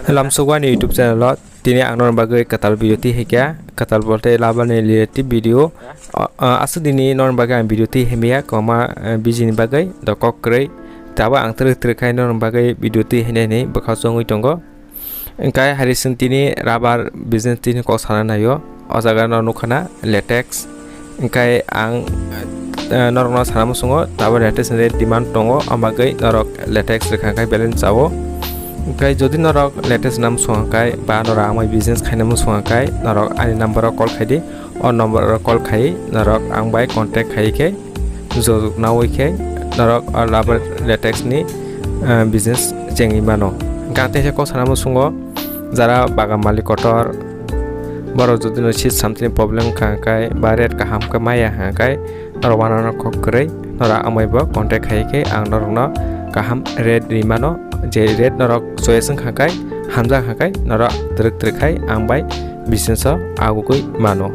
Lamsugwan YouTube channel tini anor bagai katal video ti hekya katal bolte labane relative video asu dini non bagai video ti hemia koma bijini bagai dokok krei taba ang terkai non bagai video ti hene bakasong itongo engkai hari sentini rabar business tini ko sana nayo ojaga no nukana latex engkai ang norno sana musungo taba latex ne demand tongo amagai norok latex rekangkai balance awo Kai jodi norok latest nam suangkai ba norok amai business khaina mu suangkai norok ani number call khaidi or number call khai norok ang bai contact khai ke joduk nawai ke norok labar latex ni business chengi mano gate se ko sanamu sungo jara baga malik kotor baro jodi no chit something problem khai ba red ka ham ka maya ha kai norok banana kokrai norok amai ba contact khai ke ang norok no kaham red rimano je red norok soyasang khakai hamja khakai norok trek khai angbai business agukoi mano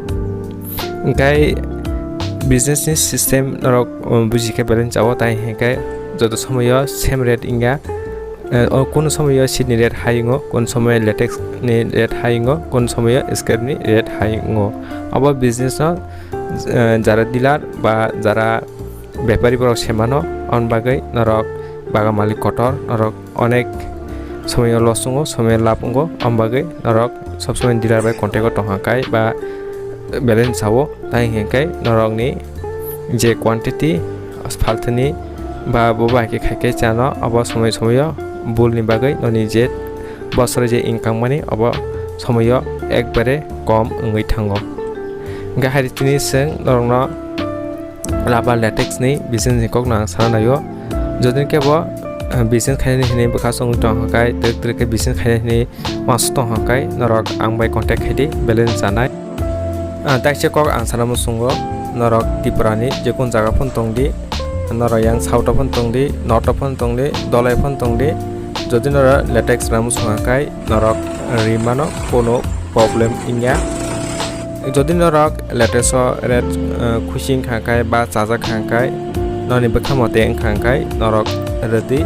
engkai business ni system norok bujike balance awo tai hekai joto somoyo same red inga kono somoyo sheet ni red haingo kono somoyo latex ni red haingo kono somoyo scrap ni red haingo abo business jara dealer ba jara ব্যাপারী বড় সেমানো on বাগাই নরক বাগা মালিক কটর নরক অনেক সময় লসঙ্গ সময় লাভঙ্গ on বাগাই নরক সবসময় dealer by contact টহাকাই বা balance হাবো তাই হেকাই নরকনি যে কোয়ান্টিটি ফালতনি বা ববাকে খাইকে চানো অব সময় সময় বুলনি বাগাই ননি যে বছরে যে ইনকাম মানে অব সময় একবারে কম ওই থাঙ্গো গাহারি তিনি সেং নরক laba latex ni business ni kok na sana nayo jodin ke bo business khaini hini bakasong tong hakai trek ke business khaini hini mas tong hakai norok ang bai contact khaidi balance anai taikse kok ang sana musungo norok tiprani jekun jaga phon tongdi norok yang south phon tongdi north phon tongdi dolai phon tongdi jodin norok latex ramu sungakai norok rimano kono problem inya যদি নরক লেটেস red খুশিং খাঙ্কাই বা চাজা খাঙ্কাই ননি বেখামতে খাঙ্কাই নরক ready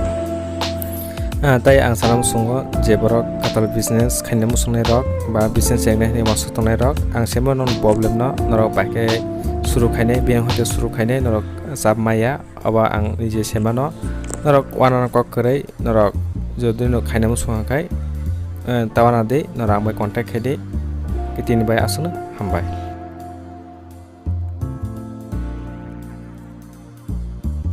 তাই আং সালাম সুঙ্গ যে বরক কাতাল business খাইনে মুসুংনাই rock বা বিজনেস চেংনাই মাসু তংনাই রক আং সেমন নন প্রবলেম ন নরক বাইকে শুরু খাইনে বিয়াং হতে শুরু খাইনে নরক চাপ মাইয়া অবা আং নিজে সেমানো নরক ওয়ানান কক করাই নরক যদি খাইনে মুসুংখাই তাওয়ানা দে নরক আং বাই কন্টাক্ট খাইদে তিনি বাই আসুন হামবাই